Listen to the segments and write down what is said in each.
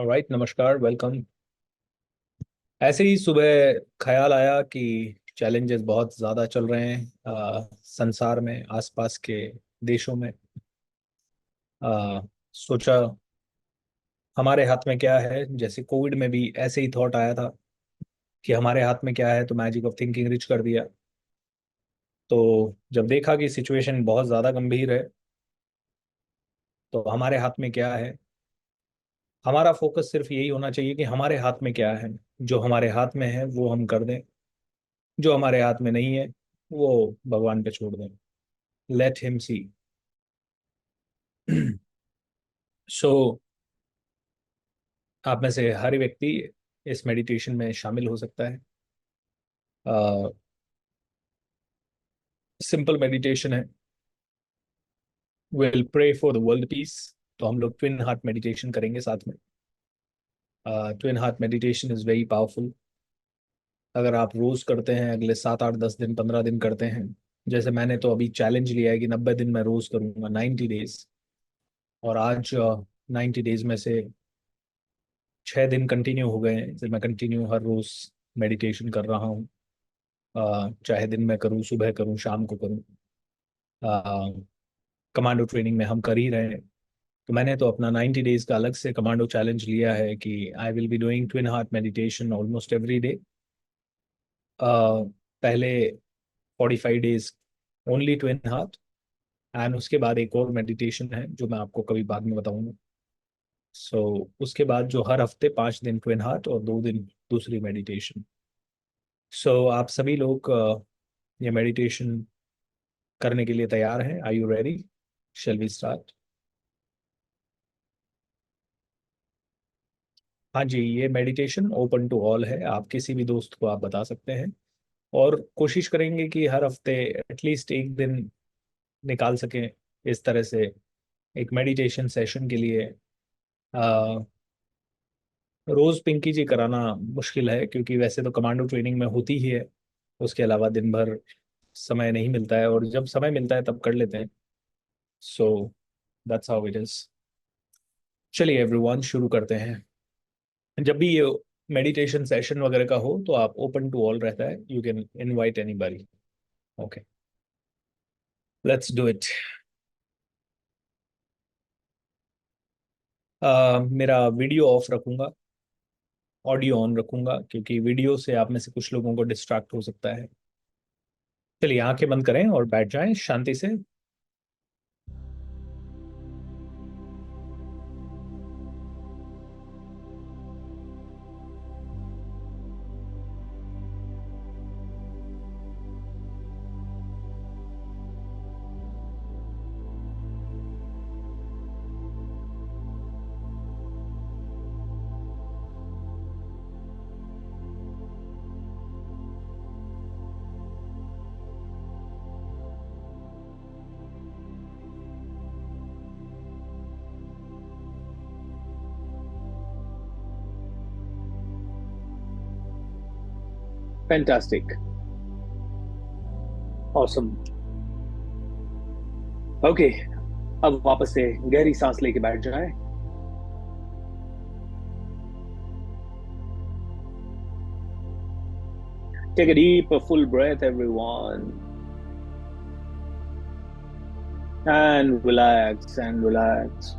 Alright, नमस्कार, welcome. ऐसे ही सुबह ख्याल आया कि चैलेंजेस बहुत ज़्यादा चल रहे हैं संसार में, आसपास के देशों में। सोचा हमारे हाथ में क्या है। जैसे कोविड में भी ऐसे ही थॉट आया था कि हमारे हाथ में क्या है, तो मैजिक ऑफ थिंकिंग रिच कर दिया। तो जब देखा कि सिचुएशन बहुत ज़्यादा गंभीर है, तो हमारे हाथ में क्या है, हमारा फोकस सिर्फ यही होना चाहिए कि हमारे हाथ में क्या है। जो हमारे हाथ में है वो हम कर दें, जो हमारे हाथ में नहीं है वो भगवान पे छोड़ दें। लेट हिम सी। सो आप में से हर व्यक्ति इस मेडिटेशन में शामिल हो सकता है। सिंपल मेडिटेशन है। Will pray for the world peace. तो हम लोग ट्विन हार्ट मेडिटेशन करेंगे साथ में। Twin heart meditation is very powerful. अगर आप रोज करते हैं, अगले 7 8 10 दिन 15 दिन करते हैं, जैसे मैंने तो अभी चैलेंज लिया है कि 90 दिन मैं रोज करूंगा, 90 डेज। और आज 90 डेज में से 6 दिन कंटिन्यू हो गए हैं, फिर मैं कंटिन्यू हर रोज मेडिटेशन कर रहा हूँ। चाहे दिन में करूँ, सुबह करूँ, शाम को करूँ। कमांडो ट्रेनिंग में हम कर ही रहे हैं। तो मैंने तो अपना 90 डेज का अलग से कमांडो चैलेंज लिया है कि I will be doing twin heart meditation almost every day. पहले 45 days only twin heart, and उसके बाद एक और मेडिटेशन है जो मैं आपको कभी बाद में बताऊंगा। सो उसके बाद जो हर हफ्ते 5 दिन ट्विन हार्ट और 2 दिन दूसरी मेडिटेशन। सो आप सभी लोग ये मेडिटेशन करने के लिए तैयार हैं? Are you ready? Shall we start? हाँ जी, ये मेडिटेशन ओपन टू ऑल है। आप किसी भी दोस्त को आप बता सकते हैं। और कोशिश करेंगे कि हर हफ्ते एटलीस्ट एक दिन निकाल सकें इस तरह से एक मेडिटेशन सेशन के लिए। आ, रोज पिंकी जी कराना मुश्किल है, क्योंकि वैसे तो कमांडो ट्रेनिंग में होती ही है। उसके अलावा दिन भर समय नहीं मिलता है, और जब समय मिलता है तब कर लेते हैं। So that's how it is. चलिए एवरीवन, शुरू करते हैं। जब भी ये मेडिटेशन सेशन वगैरह का हो तो आप ओपन टू ऑल रहता है, you can invite anybody. Okay, let's do it. मेरा वीडियो ऑफ रखूंगा, ऑडियो ऑन रखूंगा, क्योंकि वीडियो से आप में से कुछ लोगों को डिस्ट्रैक्ट हो सकता है। चलिए आंखें बंद करें और बैठ जाएं शांति से। Fantastic, awesome. ओके, अब वापस से गहरी सांस लेके बैठ जाएं। Take a deep full breath everyone, and relax and relax.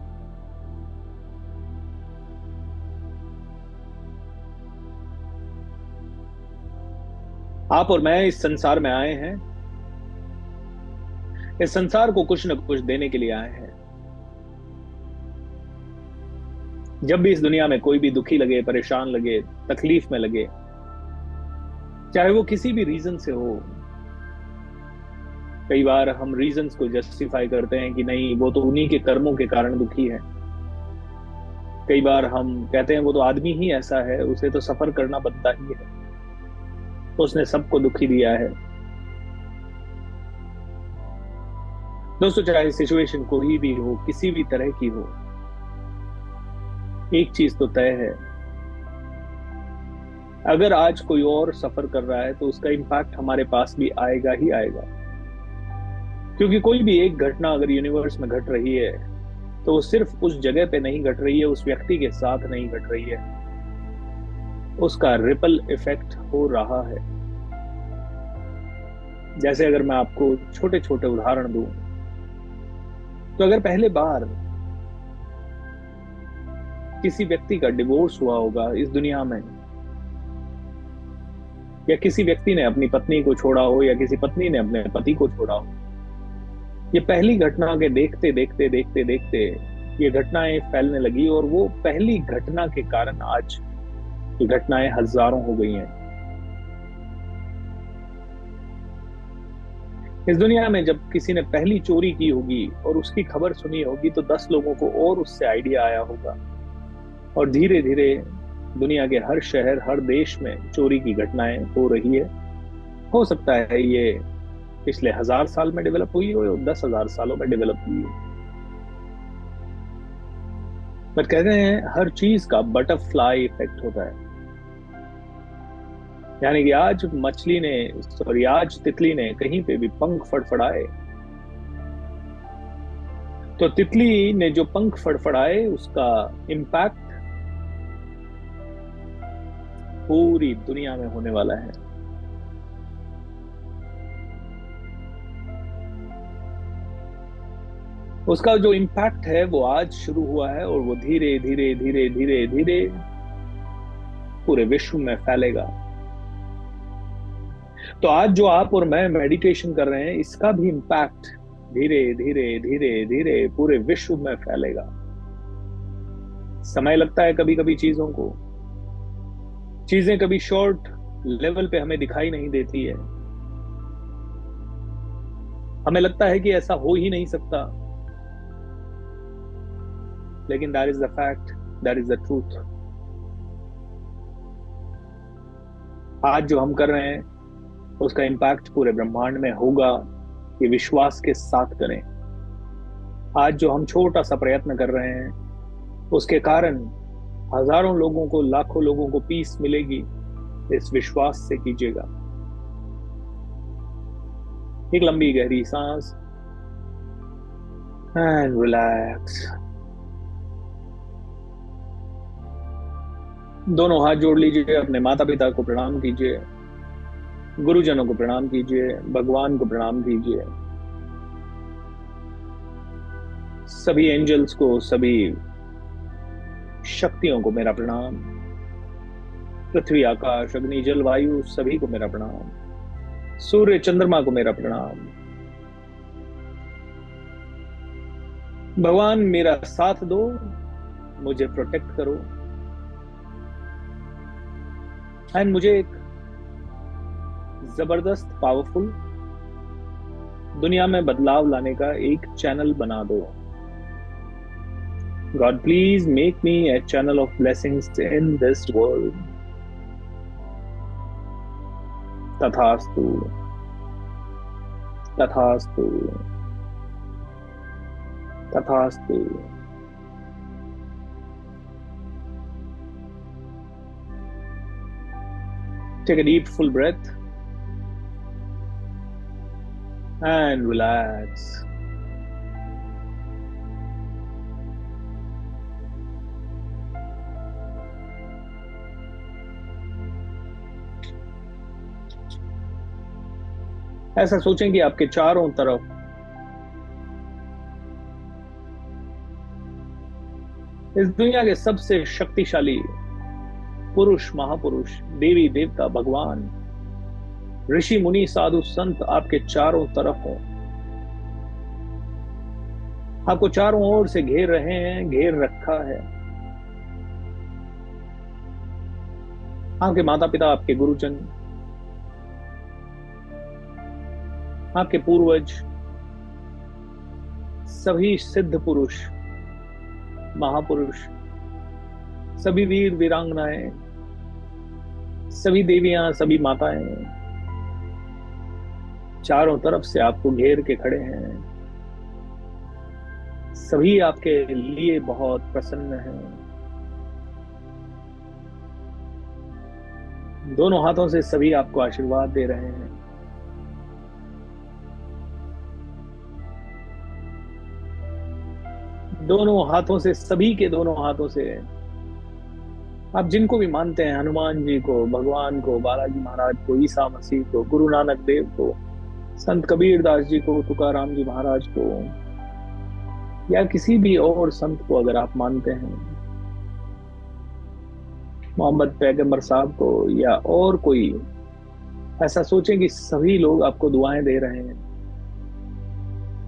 आप और मैं इस संसार में आए हैं, इस संसार को कुछ न कुछ देने के लिए आए हैं। जब भी इस दुनिया में कोई भी दुखी लगे, परेशान लगे, तकलीफ में लगे, चाहे वो किसी भी रीजन से हो। कई बार हम रीजंस को जस्टिफाई करते हैं कि नहीं, वो तो उन्हीं के कर्मों के कारण दुखी है। कई बार हम कहते हैं वो तो आदमी ही ऐसा है, उसे तो सफर करना बनता ही है, उसने सबको दुखी दिया है। दोस्तों, चाहे सिचुएशन कोई भी हो, किसी भी तरह की हो, एक चीज तो तय है, अगर आज कोई और सफर कर रहा है तो उसका इम्पैक्ट हमारे पास भी आएगा ही आएगा। क्योंकि कोई भी एक घटना अगर यूनिवर्स में घट रही है, तो वो सिर्फ उस जगह पे नहीं घट रही है, उस व्यक्ति के साथ नहीं घट रही है, उसका रिपल इफेक्ट हो रहा है। जैसे अगर मैं आपको छोटे छोटे उदाहरण दूं, तो अगर पहले बार किसी व्यक्ति का डिवोर्स हुआ होगा इस दुनिया में, या किसी व्यक्ति ने अपनी पत्नी को छोड़ा हो, या किसी पत्नी ने अपने पति को छोड़ा हो, ये पहली घटना के देखते देखते देखते देखते ये घटनाएं फैलने लगी, और वो पहली घटना के कारण आज ये घटनाएं हजारों हो गई हैं। इस दुनिया में जब किसी ने पहली चोरी की होगी और उसकी खबर सुनी होगी, तो 10 लोगों को और उससे आइडिया आया होगा, और धीरे धीरे दुनिया के हर शहर, हर देश में चोरी की घटनाएं हो रही है। हो सकता है ये पिछले 1000 साल में डेवलप हुई हो, या 10,000 सालों में डेवलप हुई हो। बट कहते हैं हर चीज का बटरफ्लाई इफेक्ट होता है। यानी कि आज तितली ने कहीं पे भी पंख फड़फड़ाए, तो तितली ने जो पंख फड़फड़ाए उसका इम्पैक्ट पूरी दुनिया में होने वाला है। उसका जो इम्पैक्ट है वो आज शुरू हुआ है, और वो धीरे धीरे धीरे धीरे धीरे पूरे विश्व में फैलेगा। तो आज जो आप और मैं मेडिटेशन कर रहे हैं, इसका भी इम्पैक्ट धीरे धीरे धीरे धीरे पूरे विश्व में फैलेगा। समय लगता है कभी कभी चीजों को, चीजें कभी शॉर्ट लेवल पे हमें दिखाई नहीं देती है, हमें लगता है कि ऐसा हो ही नहीं सकता, लेकिन that is the fact, that is the truth. आज जो हम कर रहे हैं उसका इम्पैक्ट पूरे ब्रह्मांड में होगा, ये विश्वास के साथ करें। आज जो हम छोटा सा प्रयत्न कर रहे हैं उसके कारण हजारों लोगों को, लाखों लोगों को पीस मिलेगी, इस विश्वास से कीजिएगा। एक लंबी गहरी सांस एंड रिलैक्स। दोनों हाथ जोड़ लीजिए, अपने माता पिता को प्रणाम कीजिए, गुरुजनों को प्रणाम कीजिए, भगवान को प्रणाम कीजिए, सभी एंजल्स को, सभी शक्तियों को मेरा प्रणाम, पृथ्वी आकाश अग्नि जल वायु सभी को मेरा प्रणाम, सूर्य चंद्रमा को मेरा प्रणाम। भगवान मेरा साथ दो, मुझे प्रोटेक्ट करो, एंड मुझे एक जबरदस्त पावरफुल दुनिया में बदलाव लाने का एक चैनल बना दो। God, please make me a channel of blessings in this world. तथास्तु, तथास्तु, तथास्तु। Take a deep, full breath and relax. ऐसा सोचें कि आपके चारों तरफ इस दुनिया के सबसे शक्तिशाली पुरुष, महापुरुष, देवी देवता, भगवान, ऋषि मुनि, साधु संत आपके चारों तरफ हो, आपको चारों ओर से घेर रहे हैं, घेर रखा है। आपके माता पिता, आपके गुरुजन, आपके पूर्वज, सभी सिद्ध पुरुष, महापुरुष, सभी वीर वीरांगनाएं, सभी देवियां, सभी माताएं चारों तरफ से आपको घेर के खड़े हैं। सभी आपके लिए बहुत प्रसन्न हैं। दोनों हाथों से सभी आपको आशीर्वाद दे रहे हैं। दोनों हाथों से, सभी के दोनों हाथों से, आप जिनको भी मानते हैं, हनुमान जी को, भगवान को, बालाजी महाराज को, ईसा मसीह को, गुरु नानक देव को, संत कबीर दास जी को, तुकाराम जी महाराज को, या किसी भी और संत को अगर आप मानते हैं, मोहम्मद पैगंबर साहब को, या और कोई, ऐसा सोचें कि सभी लोग आपको दुआएं दे रहे हैं।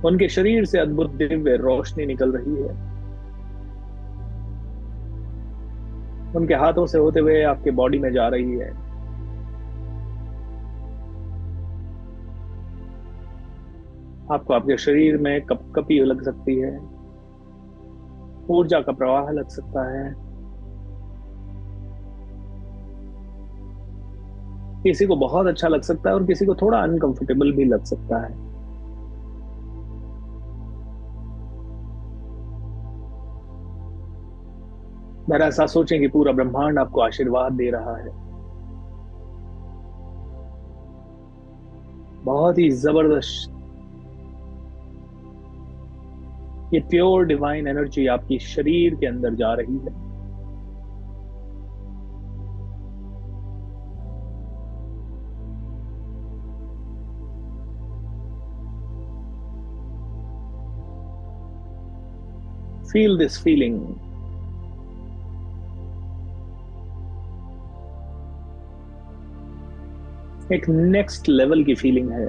उनके शरीर से अद्भुत दिव्य रोशनी निकल रही है, उनके हाथों से होते हुए आपके बॉडी में जा रही है। आपको आपके शरीर में कपकपी लग सकती है, ऊर्जा का प्रवाह लग सकता है। किसी को बहुत अच्छा लग सकता है और किसी को थोड़ा अनकंफर्टेबल भी लग सकता है। मेरा ऐसा सोचें कि पूरा ब्रह्मांड आपको आशीर्वाद दे रहा है। बहुत ही जबरदस्त, ये प्योर डिवाइन एनर्जी आपकी शरीर के अंदर जा रही है। Feel this feeling. एक नेक्स्ट लेवल की फीलिंग है।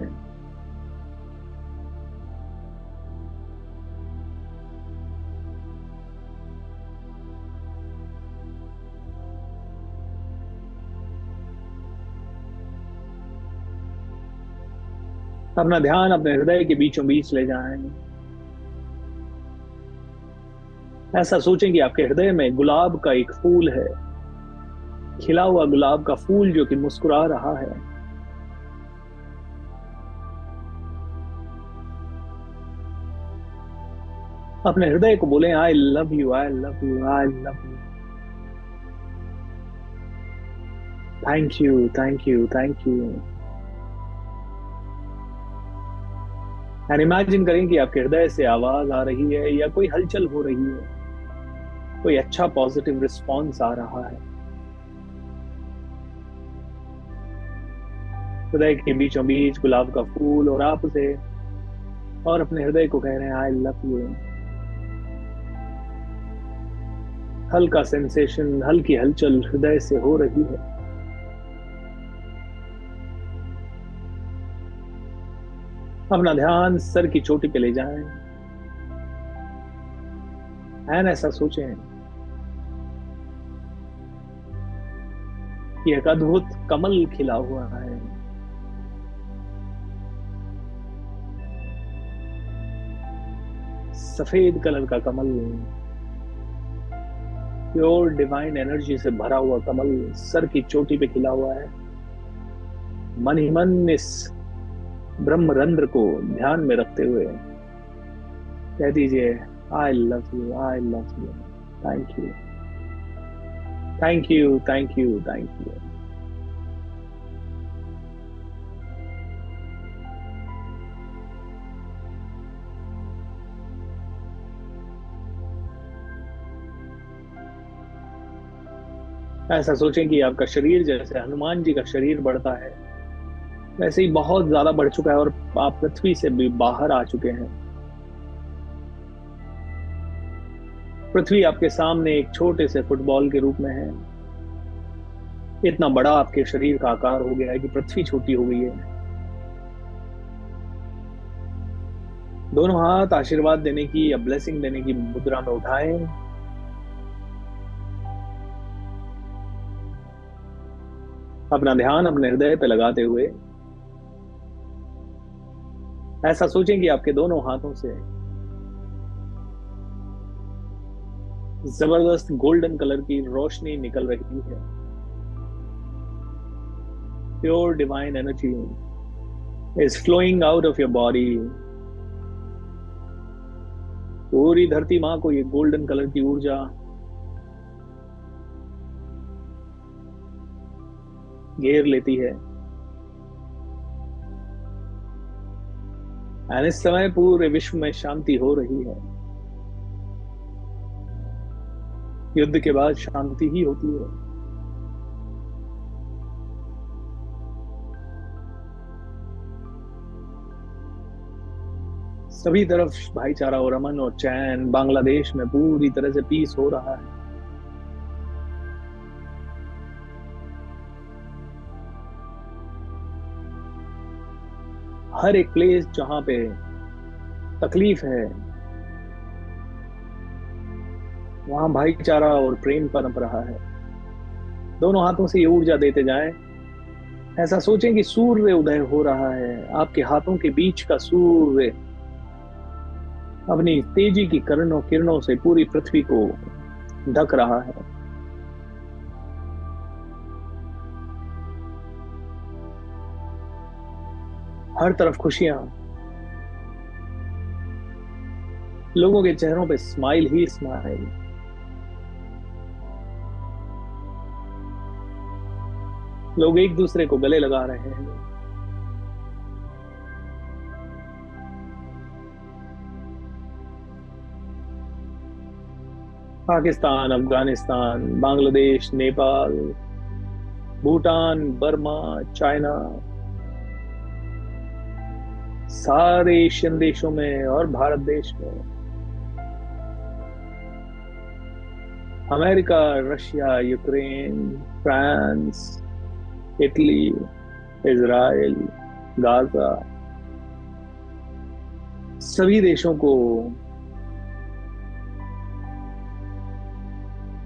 अपना ध्यान अपने हृदय के बीचों बीच ले जाएं। ऐसा सोचें कि आपके हृदय में गुलाब का एक फूल है, खिला हुआ गुलाब का फूल जो कि मुस्कुरा रहा है। अपने हृदय को बोलें, I love you, I love you, I love you, thank you, thank you, thank you. And imagine करें कि आपके हृदय से आवाज आ रही है या कोई हलचल हो रही है, कोई अच्छा पॉजिटिव रिस्पॉन्स आ रहा है। हृदय के बीचों बीच गुलाब का फूल और आप उसे, और अपने हृदय को कह रहे हैं, आई लव यू। हल्का सेंसेशन, हल्की हलचल हृदय से हो रही है। अपना ध्यान सर की चोटी पे ले जाएं। एन ऐसा सोचें कि एक अद्भुत कमल खिला हुआ है। सफेद कलर का कमल, प्योर डिवाइन एनर्जी से भरा हुआ कमल सर की चोटी पे खिला हुआ है। मन ही मन इस ब्रह्मरंध्र को ध्यान में रखते हुए कह दीजिए, I love you, I love you, thank you, thank you, thank you, thank you. ऐसा सोचें कि आपका शरीर जैसे हनुमान जी का शरीर बढ़ता है, वैसे ही बहुत ज्यादा बढ़ चुका है और आप पृथ्वी से भी बाहर आ चुके हैं। पृथ्वी आपके सामने एक छोटे से फुटबॉल के रूप में है। इतना बड़ा आपके शरीर का आकार हो गया है कि पृथ्वी छोटी हो गई है। दोनों हाथ आशीर्वाद देने की या ब्लेसिंग देने की मुद्रा में उठाएं। अपना ध्यान अपने हृदय पे लगाते हुए ऐसा सोचें कि आपके दोनों हाथों से जबरदस्त गोल्डन कलर की रोशनी निकल रही है। Pure divine energy is flowing out of your body. पूरी धरती माँ को ये गोल्डन कलर की ऊर्जा घेर लेती है। और इस समय पूरे विश्व में शांति हो रही है। युद्ध के बाद शांति ही होती है। सभी तरफ भाईचारा और अमन और चैन, बांग्लादेश में पूरी तरह से पीस हो रहा है। हर एक प्लेस जहां पे तकलीफ है, वहां भाईचारा और प्रेम पनप रहा है। दोनों हाथों से ये ऊर्जा देते जाएं। ऐसा सोचें कि सूर्य उदय हो रहा है, आपके हाथों के बीच का सूर्य अपनी तेजी की किरणों किरणों से पूरी पृथ्वी को ढक रहा है। हर तरफ खुशियां, लोगों के चेहरों पे स्माइल ही स्माइल। लोग एक दूसरे को गले लगा रहे हैं। पाकिस्तान, अफगानिस्तान, बांग्लादेश, नेपाल, भूटान, बर्मा, चाइना, सारे एशियन देशों में और भारत देश में, America, Russia, Ukraine, France, Italy, Israel, Gaza, सभी देशों को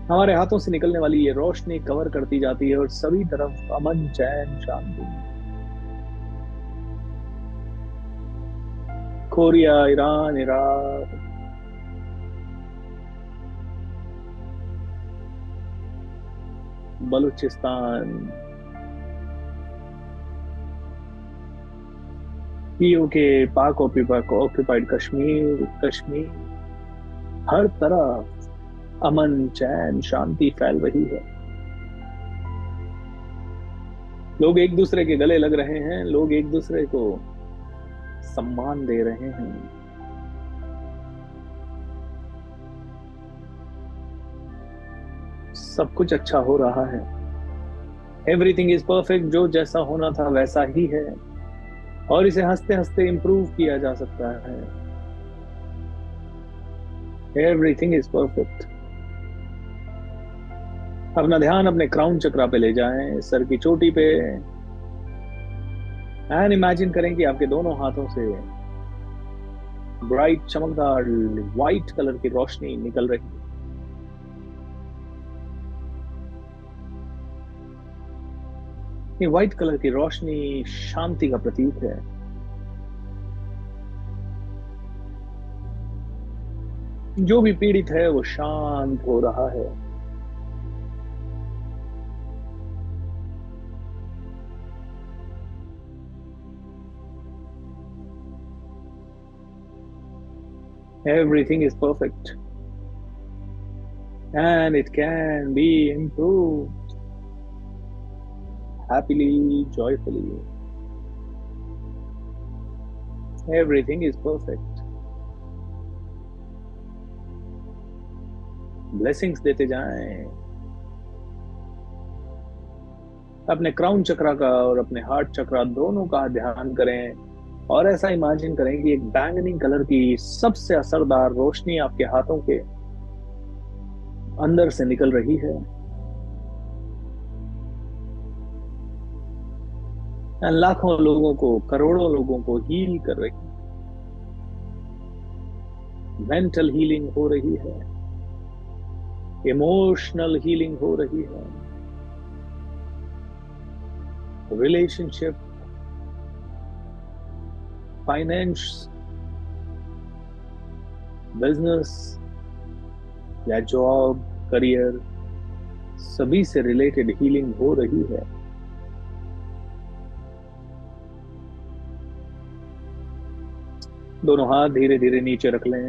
हमारे हाथों से निकलने वाली ये रोशनी कवर करती जाती है और सभी तरफ अमन, चैन, शांति। Korea, Iran, Iraq, Balochistan, PoK, Pak occupied Kashmir, Kashmir, हर तरफ अमन, चैन, शांति फैल रही है। लोग एक दूसरे के गले लग रहे हैं, लोग एक दूसरे को सम्मान दे रहे हैं। सब कुछ अच्छा हो रहा है। Everything is perfect. जो जैसा होना था वैसा ही है, और इसे हंसते हंसते इंप्रूव किया जा सकता है। Everything is perfect. अपना ध्यान अपने क्राउन चक्रा पे ले जाएं, सर की चोटी पे, एंड इमेजिन करें कि आपके दोनों हाथों से ब्राइट चमकदार व्हाइट कलर की रोशनी निकल रही है। ये व्हाइट कलर की रोशनी शांति का प्रतीक है। जो भी पीड़ित है वो शांत हो रहा है। Everything is perfect and it can be improved happily, joyfully. Everything is perfect. Blessings देते जाएं। अपने क्राउन चक्रा का और अपने हार्ट चक्रा दोनों का ध्यान करें, और ऐसा इमेजिन करें कि एक बैंगनी कलर की सबसे असरदार रोशनी आपके हाथों के अंदर से निकल रही है। लाखों लोगों को, करोड़ों लोगों को हील कर रही है। मेंटल हीलिंग हो रही है, इमोशनल हीलिंग हो रही है, रिलेशनशिप, फाइनेंस, बिजनेस या जॉब, करियर, सभी से रिलेटेड हीलिंग हो रही है। दोनों हाथ धीरे धीरे नीचे रख लें।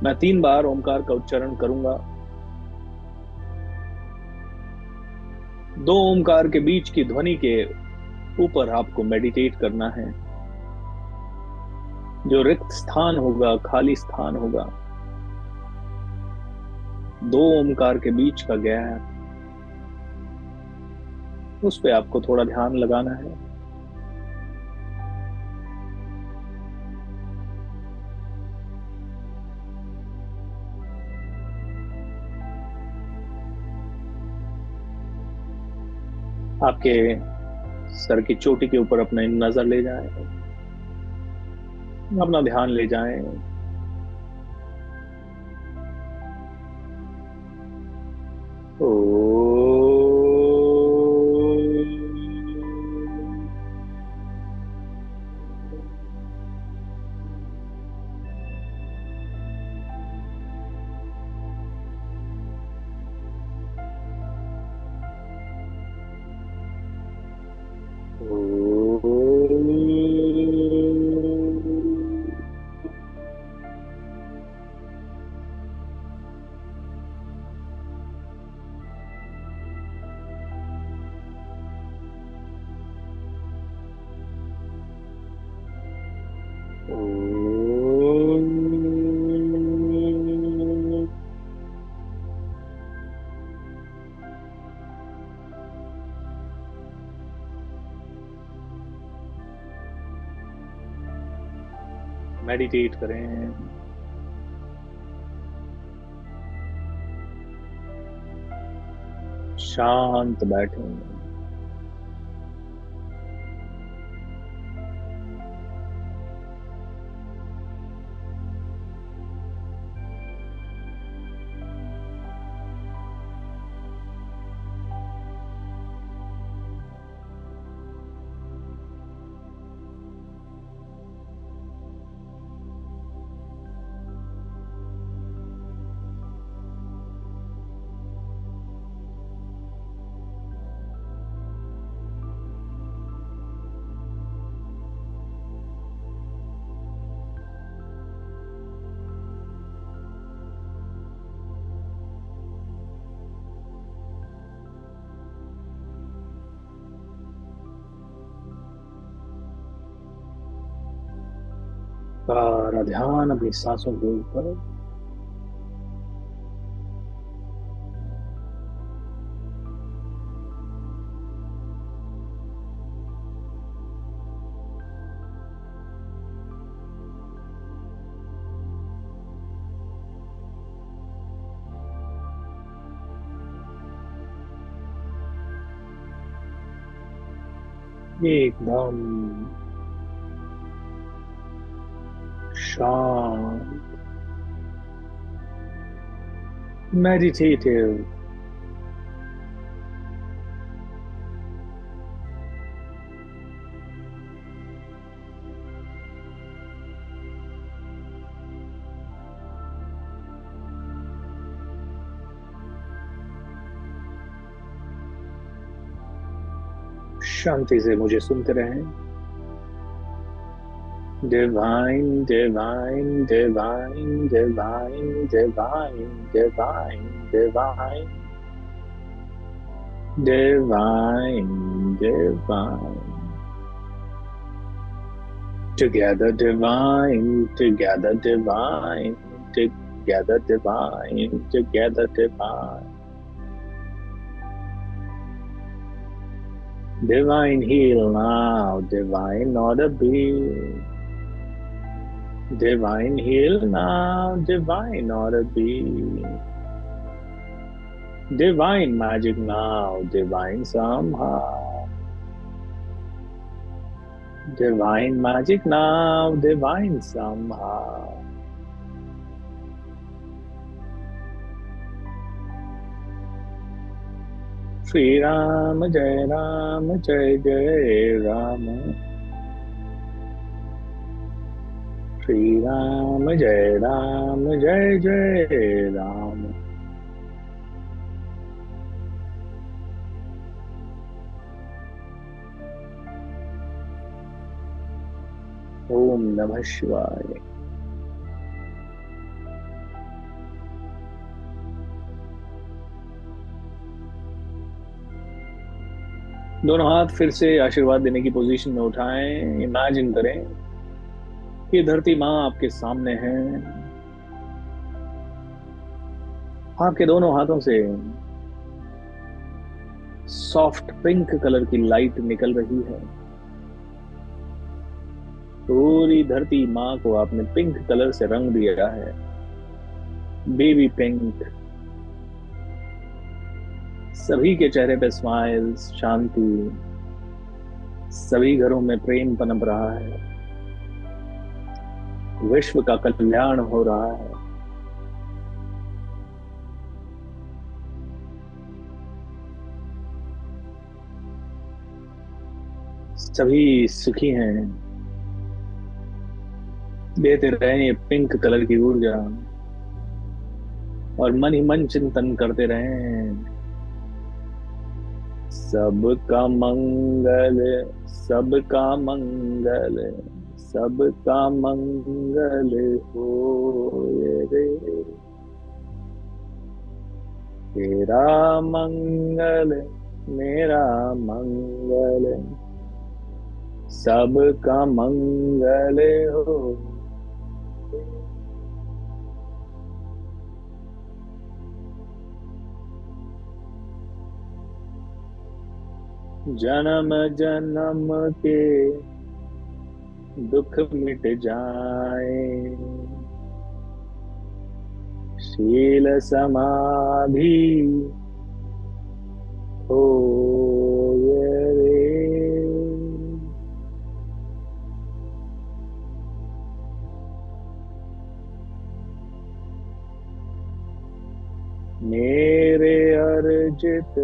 मैं 3 बार ओमकार का उच्चारण करूंगा। दो ओमकार के बीच की ध्वनि के ऊपर आपको मेडिटेट करना है। जो रिक्त स्थान होगा, खाली स्थान होगा, दो ओमकार के बीच का गैप, उस पे आपको थोड़ा ध्यान लगाना है। आपके सर की चोटी के ऊपर अपना नजर ले जाएं, अपना ध्यान ले जाएं। ओ मेडिटेट करें। शांत बैठें। सारा ध्यान अपनी सांसों के ऊपर। एकदम शांत, मेडिटेटिव। शांति से मुझे सुनते रहें। Divine, divine, divine, divine, divine, divine, divine, divine, divine. Together divine, together divine, together divine, together divine. Divine heal now, divine order be. Divine heal now, divine order be. Divine magic now, divine somehow. Divine magic now, divine somehow. Sri Ram, Jai Ram, Jai Jai Ram. Sri Ram, Jai Ram, Jai Jai Ram. Om Namah Shivaya. दोनों हाथ फिर से आशीर्वाद देने की position में उठाएं। Imagine करें कि धरती माँ आपके सामने है। आपके दोनों हाथों से सॉफ्ट पिंक कलर की लाइट निकल रही है। पूरी धरती माँ को आपने पिंक कलर से रंग दिया है। Baby pink. सभी के चेहरे पे स्माइल्स, शांति। सभी घरों में प्रेम पनप रहा है। विश्व का कल्याण हो रहा है। सभी सुखी हैं। देते रहे ये पिंक कलर की ऊर्जा और मन ही मन चिंतन करते रहें। सबका मंगल, सबका मंगल, सबका मंगल होए रे। तेरा मंगल, मेरा मंगल, सबका मंगल हो। जन्म जन्म के दुख मिट जाए। शील समाधि होए रे। मेरे अर्जित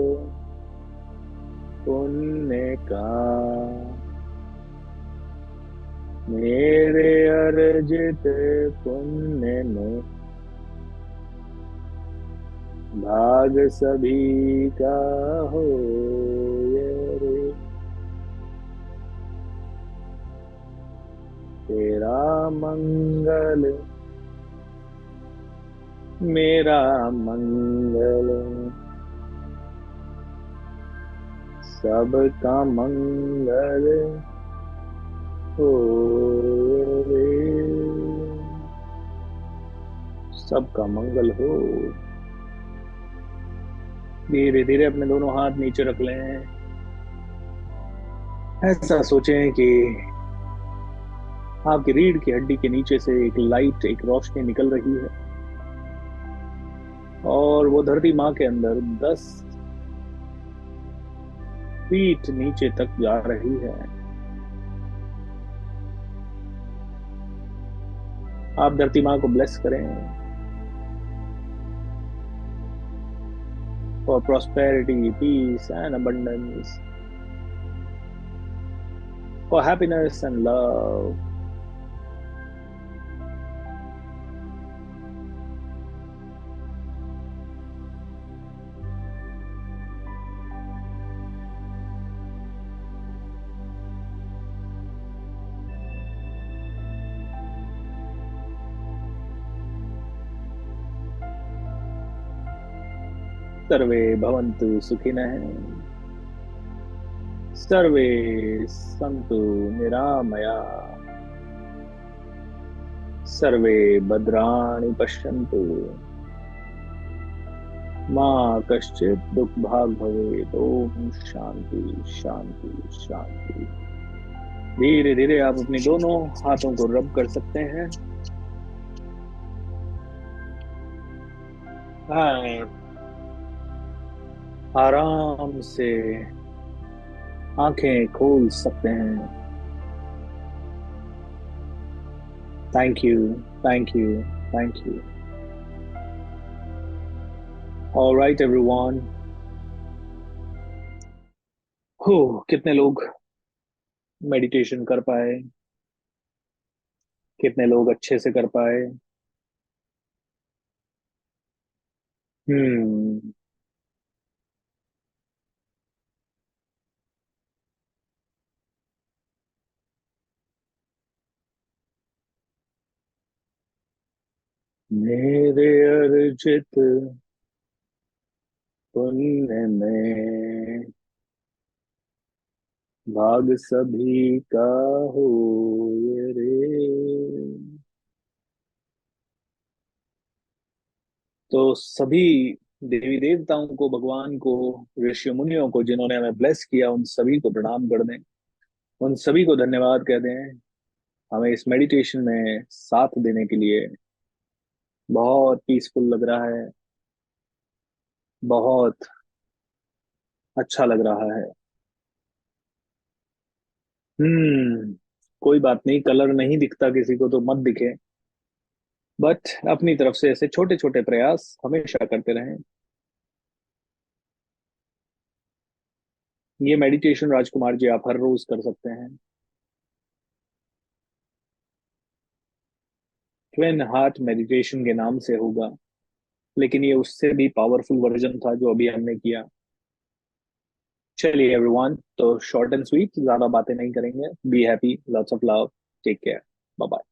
पुण्य का, मेरे अर्जित पुण्य में भाग सभी का हो रे। तेरा मंगल, मेरा मंगल, सबका मंगल हो रे। सबका मंगल हो। धीरे धीरे अपने दोनों हाथ नीचे रख लें। ऐसा सोचें कि आपकी रीढ़ की हड्डी के नीचे से एक लाइट, एक रोशनी निकल रही है और वो धरती माँ के अंदर 10 फीट नीचे तक जा रही है। आप धरती माँ को ब्लेस करें for prosperity, peace and abundance, for happiness and love. सर्वे भवन्तु सुखिनः, सर्वे सन्तु निरामया, सर्वे भद्राणि पश्यन्तु, माँ कश्चित दुख भाग भवेत्। ओम शांति शांति शांति। धीरे धीरे आप अपनी दोनों हाथों को रब कर सकते हैं। हाँ, आराम से आंखें खोल सकते हैं। Thank you, thank you, thank you. All right everyone. हो, कितने लोग मेडिटेशन कर पाए, कितने लोग अच्छे से कर पाए। हम्म। मेरे अर्जित पुण्य में भाग सभी का हो ये रे। तो सभी देवी देवताओं को, भगवान को, ऋषि मुनियों को जिन्होंने हमें ब्लेस किया, उन सभी को प्रणाम कर दें, उन सभी को धन्यवाद कह दें हमें इस मेडिटेशन में साथ देने के लिए। बहुत पीसफुल लग रहा है, बहुत अच्छा लग रहा है। हम्म। कोई बात नहीं, कलर नहीं दिखता किसी को तो मत दिखे, बट अपनी तरफ से ऐसे छोटे छोटे प्रयास हमेशा करते रहें। ये मेडिटेशन राजकुमार जी आप हर रोज कर सकते हैं। ट्विन हार्ट मेडिटेशन के नाम से होगा, लेकिन ये उससे भी पावरफुल वर्जन था जो अभी हमने किया। चलिए एवरीवन, तो शॉर्ट एंड स्वीट, ज्यादा बातें नहीं करेंगे। Be happy, lots of love, take care, bye bye.